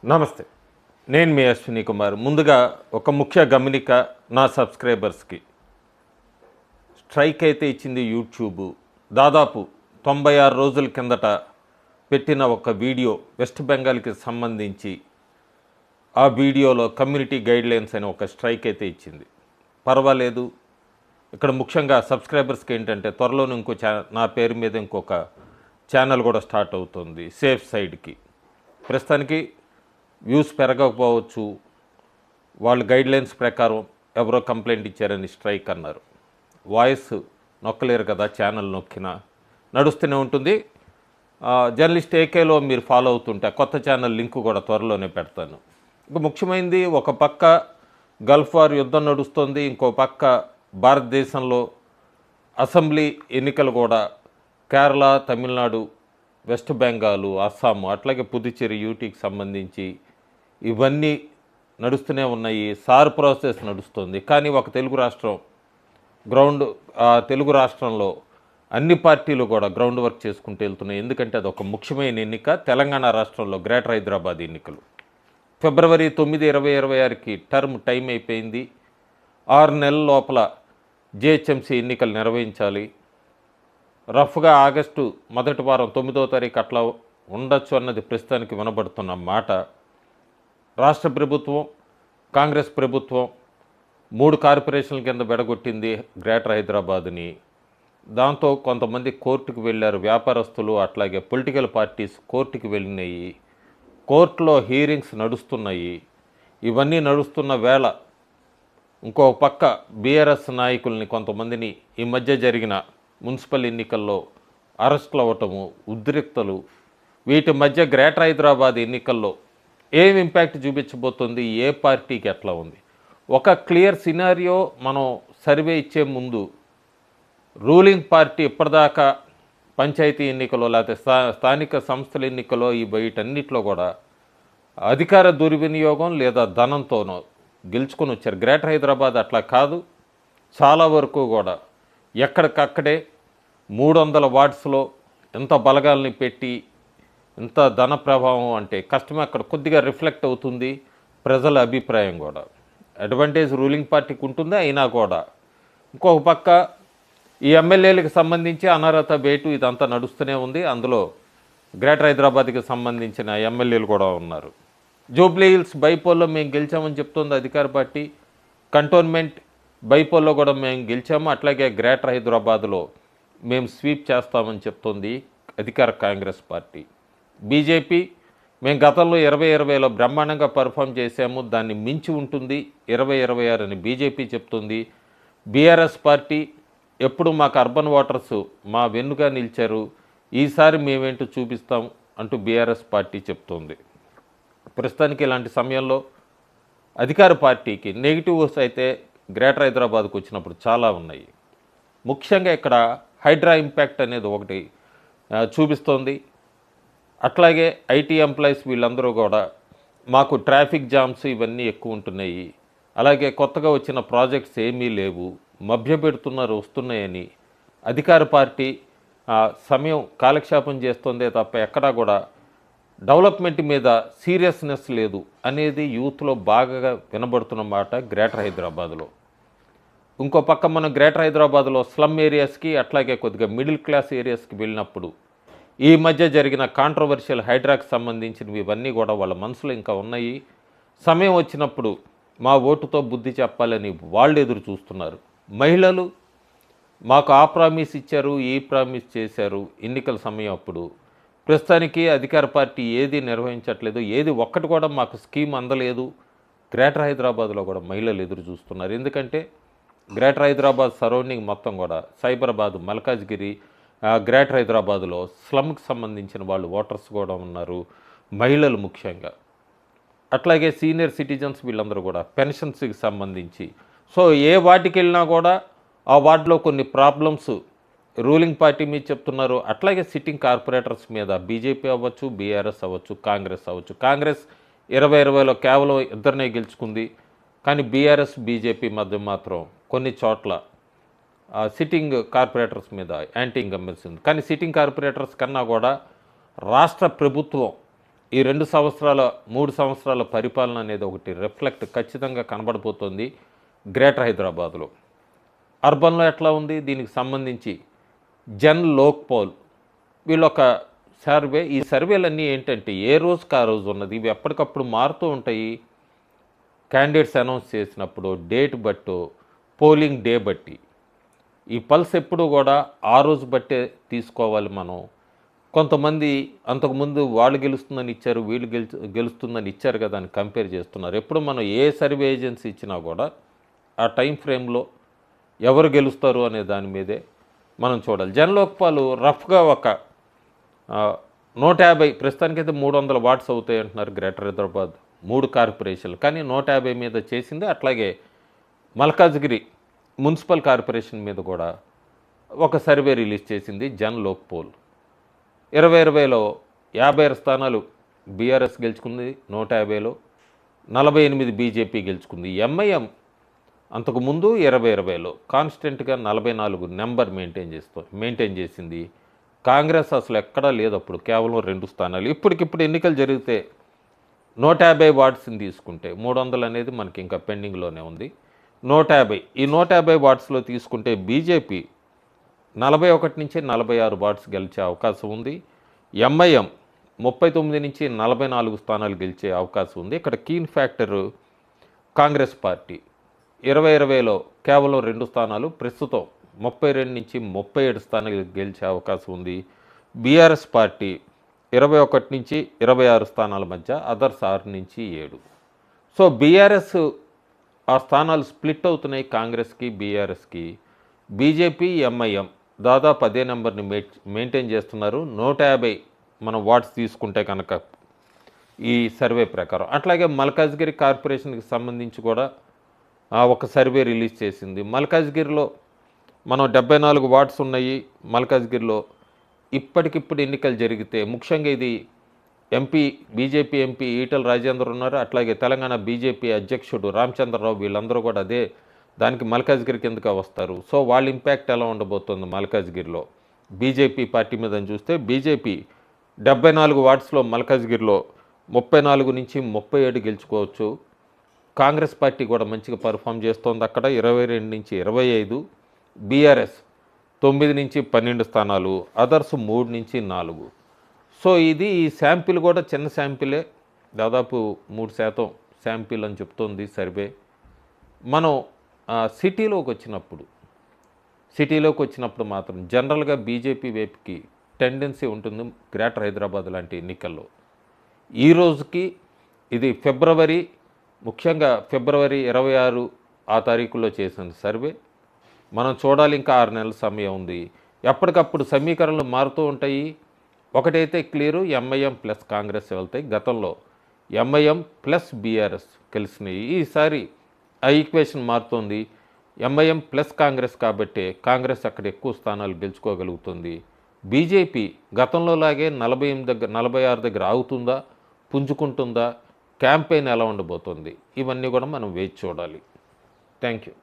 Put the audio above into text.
నమస్తే. నేను మీ అశ్విని కుమార్. ముందుగా ఒక ముఖ్య గమనిక నా సబ్స్క్రైబర్స్కి. స్ట్రైక్ అయితే ఇచ్చింది యూట్యూబ్. దాదాపు 96 రోజుల కిందట పెట్టిన ఒక వీడియో వెస్ట్ బెంగాల్కి సంబంధించి ఆ వీడియోలో కమ్యూనిటీ గైడ్లైన్స్ అని ఒక స్ట్రైక్ అయితే ఇచ్చింది. పర్వాలేదు. ఇక్కడ ముఖ్యంగా సబ్స్క్రైబర్స్కి ఏంటంటే త్వరలోనే నా పేరు మీద ఇంకొక ఛానల్ కూడా స్టార్ట్ అవుతుంది సేఫ్ సైడ్కి. ప్రస్తుతానికి వ్యూస్ పెరగకపోవచ్చు, వాళ్ళు గైడ్లైన్స్ ప్రకారం ఎవరో కంప్లైంట్ ఇచ్చారని స్ట్రైక్ అన్నారు. వాయిస్ నొక్కలేరు కదా, ఛానల్ నొక్కినా నడుస్తూనే ఉంటుంది. జర్నలిస్ట్ ఏకేలో మీరు ఫాలో అవుతుంటే కొత్త ఛానల్ లింక్ కూడా త్వరలోనే పెడతాను. ఇంకా ముఖ్యమైనది, ఒక పక్క గల్ఫ్ వార్ యుద్ధం నడుస్తుంది, ఇంకో పక్క భారతదేశంలో అసెంబ్లీ ఎన్నికలు కూడా కేరళ, తమిళనాడు, వెస్ట్ బెంగాల్, అస్సాము, అట్లాగే పుదుచ్చేరి, యూటీకి సంబంధించి ఇవన్నీ నడుస్తూనే ఉన్నాయి. సార్ ప్రాసెస్ నడుస్తుంది. కానీ ఒక తెలుగు రాష్ట్రం తెలుగు రాష్ట్రంలో అన్ని పార్టీలు కూడా గ్రౌండ్ వర్క్ చేసుకుంటూ వెళ్తున్నాయి. ఎందుకంటే అది ఒక ముఖ్యమైన ఎన్నిక. తెలంగాణ రాష్ట్రంలో గ్రేటర్ హైదరాబాద్ ఎన్నికలు ఫిబ్రవరి 9, 2026కి టర్మ్ టైం అయిపోయింది. 6 నెలల లోపల జిహెచ్ఎంసీ ఎన్నికలు నిర్వహించాలి. రఫ్గా ఆగస్టు మొదటి వారం 9వ తారీఖు అట్లా ఉండొచ్చు అన్నది ప్రస్తుతానికి వినబడుతున్న మాట. రాష్ట్ర ప్రభుత్వం, కాంగ్రెస్ ప్రభుత్వం 3 కార్పొరేషన్ల కింద విడగొట్టింది గ్రేటర్ హైదరాబాద్ని. దాంతో కొంతమంది కోర్టుకు వెళ్ళారు, వ్యాపారస్తులు, అట్లాగే పొలిటికల్ పార్టీస్ కోర్టుకు వెళ్ళినాయి. కోర్టులో హీరింగ్స్ నడుస్తున్నాయి. ఇవన్నీ నడుస్తున్న వేళ ఇంకో పక్క బీఆర్ఎస్ నాయకుల్ని కొంతమందిని ఈ మధ్య జరిగిన మున్సిపల్ ఎన్నికల్లో అరెస్టులు అవ్వటము, ఉద్రిక్తలు, వీటి మధ్య గ్రేటర్ హైదరాబాద్ ఎన్నికల్లో ఏం ఇంపాక్ట్ చూపించబోతుంది, ఏ పార్టీకి ఎట్లా ఉంది, ఒక క్లియర్ సినారియో మనం సర్వే ఇచ్చే ముందు రూలింగ్ పార్టీ ఇప్పటిదాకా పంచాయతీ ఎన్నికలో లేకపోతే స్థానిక సంస్థల ఎన్నికలో ఈ వీటన్నిటిలో కూడా అధికార దుర్వినియోగం లేదా ధనంతోనో గెలుచుకొని వచ్చారు. గ్రేటర్ హైదరాబాద్ అట్లా కాదు. చాలా వరకు కూడా ఎక్కడికక్కడే 300 వార్డ్స్లో ఎంత బలగాల్ని పెట్టి ఇంత ధన ప్రభావం అంటే కష్టమే అక్కడ కొద్దిగా రిఫ్లెక్ట్ అవుతుంది. ప్రజల అభిప్రాయం కూడా అడ్వాంటేజ్ రూలింగ్ పార్టీకి ఉంటుంది. అయినా కూడా ఇంకొక పక్క ఈ ఎమ్మెల్యేలకు సంబంధించి అనర్హత బేటు ఇదంతా నడుస్తూనే ఉంది. అందులో గ్రేటర్ హైదరాబాద్కి సంబంధించిన ఎమ్మెల్యేలు కూడా ఉన్నారు. జూబ్లీ హిల్స్ బైపోల్లో మేము గెలిచామని చెప్తుంది అధికార పార్టీ. కంటోన్మెంట్ బైపోల్లో కూడా మేము గెలిచాము. అట్లాగే గ్రేటర్ హైదరాబాద్లో మేము స్వీప్ చేస్తామని చెప్తుంది అధికార కాంగ్రెస్ పార్టీ. బీజేపీ మేము గతంలో 2020లో బ్రహ్మాండంగా పర్ఫామ్ చేశాము, దాన్ని మించి ఉంటుంది 2026 అని బీజేపీ చెప్తుంది. బీఆర్ఎస్ పార్టీ ఎప్పుడు మాకు అర్బన్ ఓటర్స్ మా వెన్నుగా నిలిచారు, ఈసారి మేమేంటో చూపిస్తాం అంటూ బీఆర్ఎస్ పార్టీ చెప్తుంది. ప్రస్తుతానికి ఇలాంటి సమయంలో అధికార పార్టీకి నెగిటివ్స్ అయితే గ్రేటర్ హైదరాబాద్కు వచ్చినప్పుడు చాలా ఉన్నాయి. ముఖ్యంగా ఇక్కడ హైడ్రా ఇంపాక్ట్ అనేది ఒకటి చూపిస్తోంది. అట్లాగే ఐటీ ఎంప్లాయీస్ వీళ్ళందరూ కూడా మాకు ట్రాఫిక్ జామ్స్ ఇవన్నీ ఎక్కువ ఉంటున్నాయి, అలాగే కొత్తగా వచ్చిన ప్రాజెక్ట్స్ ఏమీ లేవు, మభ్యపెడుతున్నారు వస్తున్నాయని అధికార పార్టీ సమయం కాలక్షేపం చేస్తుందే తప్ప ఎక్కడా కూడా డెవలప్మెంట్ మీద సీరియస్నెస్ లేదు అనేది యూత్లో బాగా వినబడుతున్న మాట గ్రేటర్ హైదరాబాద్లో. ఇంకో పక్క మనం గ్రేటర్ హైదరాబాద్లో స్లమ్ ఏరియాస్కి అట్లాగే కొద్దిగా మిడిల్ క్లాస్ ఏరియాస్కి వెళ్ళినప్పుడు ఈ మధ్య జరిగిన కాంట్రవర్షియల్ హైడ్రాకి సంబంధించినవి ఇవన్నీ కూడా వాళ్ళ మనసులో ఇంకా ఉన్నాయి. సమయం వచ్చినప్పుడు మా ఓటుతో బుద్ధి చెప్పాలని వాళ్ళు ఎదురు చూస్తున్నారు. మహిళలు మాకు ఆ ప్రామిస్ ఇచ్చారు, ఈ ప్రామిస్ చేశారు ఎన్నికల సమయం అప్పుడు. ప్రస్తుతానికి అధికార పార్టీ ఏది నిర్వహించట్లేదు, ఏది ఒక్కటి కూడా మాకు స్కీమ్ అందలేదు. గ్రేటర్ హైదరాబాద్లో కూడా మహిళలు ఎదురు చూస్తున్నారు. ఎందుకంటే గ్రేటర్ హైదరాబాద్ సరౌండింగ్ మొత్తం కూడా సైబరాబాద్, మల్కాజ్గిరి, గ్రేటర్ హైదరాబాద్లో స్లమ్కి సంబంధించిన వాళ్ళు ఓటర్స్ కూడా ఉన్నారు, మహిళలు ముఖ్యంగా. అట్లాగే సీనియర్ సిటిజన్స్ వీళ్ళందరూ కూడా పెన్షన్స్కి సంబంధించి. సో ఏ వాటికి వెళ్ళినా కూడా ఆ వార్డులో కొన్ని ప్రాబ్లమ్స్ రూలింగ్ పార్టీ మీద చెప్తున్నారు. అట్లాగే సిట్టింగ్ కార్పొరేటర్స్ మీద బీజేపీ అవ్వచ్చు, బీఆర్ఎస్ అవ్వచ్చు, కాంగ్రెస్ అవ్వచ్చు. కాంగ్రెస్ 2020లో కేవలం 2 గెలుచుకుంది. కానీ బీఆర్ఎస్, బీజేపీ మధ్య మాత్రం కొన్ని చోట్ల సిట్టింగ్ కార్పొరేటర్స్ మీద యాంటీ ఇంకంబెన్సీ ఉంది. కానీ సిట్టింగ్ కార్పొరేటర్స్ కన్నా కూడా రాష్ట్ర ప్రభుత్వం ఈ 3 సంవత్సరాల పరిపాలన అనేది ఒకటి రిఫ్లెక్ట్ ఖచ్చితంగా కనబడిపోతుంది గ్రేటర్ హైదరాబాద్లో. అర్బన్లో ఎట్లా ఉంది దీనికి సంబంధించి జన్ లోక్పాల్ వీళ్ళొక సర్వే. ఈ సర్వేలన్నీ ఏంటంటే ఏ రోజుకి ఆ రోజు ఉన్నది, ఇవి ఎప్పటికప్పుడు మారుతూ ఉంటాయి. క్యాండిడేట్స్ అనౌన్స్ చేసినప్పుడు డేట్ బట్టు, పోలింగ్ డే బట్టి ఈ పల్స్ ఎప్పుడు కూడా ఆ రోజు బట్టే తీసుకోవాలి మనం. కొంతమంది అంతకుముందు వాళ్ళు గెలుస్తుందని ఇచ్చారు, వీళ్ళు గెలుస్తుందని ఇచ్చారు కదా అని కంపేర్ చేస్తున్నారు. ఎప్పుడు మనం ఏ సర్వే ఏజెన్సీ ఇచ్చినా కూడా ఆ టైం ఫ్రేమ్లో ఎవరు గెలుస్తారు అనే దాని మీదే మనం చూడాలి. జన్ లోక్పాల్ రఫ్గా ఒక 150, ప్రస్తుతానికైతే 300 వాట్స్ అవుతాయి అంటున్నారు గ్రేటర్ హైదరాబాద్ 3 కార్పొరేషన్లు. కానీ 150 మీద చేసింది. అట్లాగే మల్కాజ్గిరి మున్సిపల్ కార్పొరేషన్ మీద కూడా ఒక సర్వే రిలీజ్ చేసింది జన్ లోక్పాల్. 2020లో 56 స్థానాలు బీఆర్ఎస్ గెలుచుకుంది, 150లో 48 బీజేపీ గెలుచుకుంది. ఎంఐఎం అంతకుముందు 2020లో కాన్స్టెంట్గా 44 నెంబర్ మెయింటైన్ చేసింది. కాంగ్రెస్ అసలు ఎక్కడా లేదు, అప్పుడు కేవలం 2 స్థానాలు. ఇప్పటికిప్పుడు ఎన్నికలు జరిగితే 150 వార్డ్స్ని తీసుకుంటే 300 అనేది మనకి ఇంకా పెండింగ్లోనే ఉంది. 150 ఈ 150 వార్డ్స్లో తీసుకుంటే బీజేపీ 41 నుంచి 46 వార్డ్స్ గెలిచే అవకాశం ఉంది. ఎంఐఎం 39 నుంచి 44 స్థానాలు గెలిచే అవకాశం ఉంది. ఇక్కడ కీన్ ఫ్యాక్టర్ కాంగ్రెస్ పార్టీ 2020లో కేవలం 2 స్థానాలు, ప్రస్తుతం 32 నుంచి 37 స్థానాలు గెలిచే అవకాశం ఉంది. బీఆర్ఎస్ పార్టీ 21 నుంచి 26 స్థానాల మధ్య, అదర్స్ 6 నుంచి 7. సో బీఆర్ఎస్ ఆ స్థానాలు స్ప్లిట్ అవుతున్నాయి కాంగ్రెస్కి బీఆర్ఎస్కి. బీజేపీ ఎంఐఎం దాదాపు అదే నెంబర్ని మెయింటైన్ చేస్తున్నారు 150 మనం వార్డ్స్ తీసుకుంటే కనుక ఈ సర్వే ప్రకారం. అట్లాగే మల్కాజ్గిరి కార్పొరేషన్కి సంబంధించి కూడా ఒక సర్వే రిలీజ్ చేసింది. మల్కాజ్గిరిలో మనం 74 వార్డ్స్ ఉన్నాయి. మల్కాజ్గిరిలో ఇప్పటికిప్పుడు ఎన్నికలు జరిగితే, ముఖ్యంగా ఇది బీజేపీ ఎంపీ ఈటల రాజేందర్ ఉన్నారు, అట్లాగే తెలంగాణ బీజేపీ అధ్యక్షుడు రామచంద్రరావు, వీళ్ళందరూ కూడా దానికి మల్కాజ్గిరి కిందగా వస్తారు. సో వాళ్ళ ఇంపాక్ట్ ఎలా ఉండబోతుంది మల్కాజ్గిరిలో బీజేపీ పార్టీ మీద అని చూస్తే, బీజేపీ 74 వార్డ్స్లో మల్కాజ్గిరిలో 34 నుంచి 37 గెలుచుకోవచ్చు. కాంగ్రెస్ పార్టీ కూడా మంచిగా పర్ఫామ్ చేస్తోంది అక్కడ 22 నుంచి 25. బీఆర్ఎస్ 9 నుంచి 12 స్థానాలు, అదర్స్ 3 నుంచి 4. సో ఇది ఈ శాంపిల్ కూడా చిన్న శాంపిలే, దాదాపు 3% శాంపిల్ అని చెప్తోంది సర్వే. మనం సిటీలోకి వచ్చినప్పుడు మాత్రం జనరల్గా బీజేపీ వైపుకి టెండెన్సీ ఉంటుంది గ్రేటర్ హైదరాబాద్ లాంటి ఎన్నికల్లో. ఈ రోజుకి ఇది ముఖ్యంగా ఫిబ్రవరి 26 ఆ తారీఖులో చేసిన సర్వే. మనం చూడాలి, ఇంకా 6 నెలల సమయం ఉంది. ఎప్పటికప్పుడు సమీకరణలు మారుతూ ఉంటాయి. ఒకటైతే క్లియరు, ఎంఐఎం ప్లస్ కాంగ్రెస్ వెళ్తాయి. గతంలో ఎంఐఎం ప్లస్ బీఆర్ఎస్ కలిసినాయి. ఈసారి ఆ ఈక్వేషన్ మారుతోంది. ఎంఐఎం ప్లస్ కాంగ్రెస్ కాబట్టి కాంగ్రెస్ అక్కడ ఎక్కువ స్థానాలు గెలుచుకోగలుగుతుంది. బీజేపీ గతంలో లాగే 46 దగ్గర ఆగుతుందా, పుంజుకుంటుందా, క్యాంపెయిన్ ఎలా ఉండబోతుంది, ఇవన్నీ కూడా మనం వేచి చూడాలి. Thank you.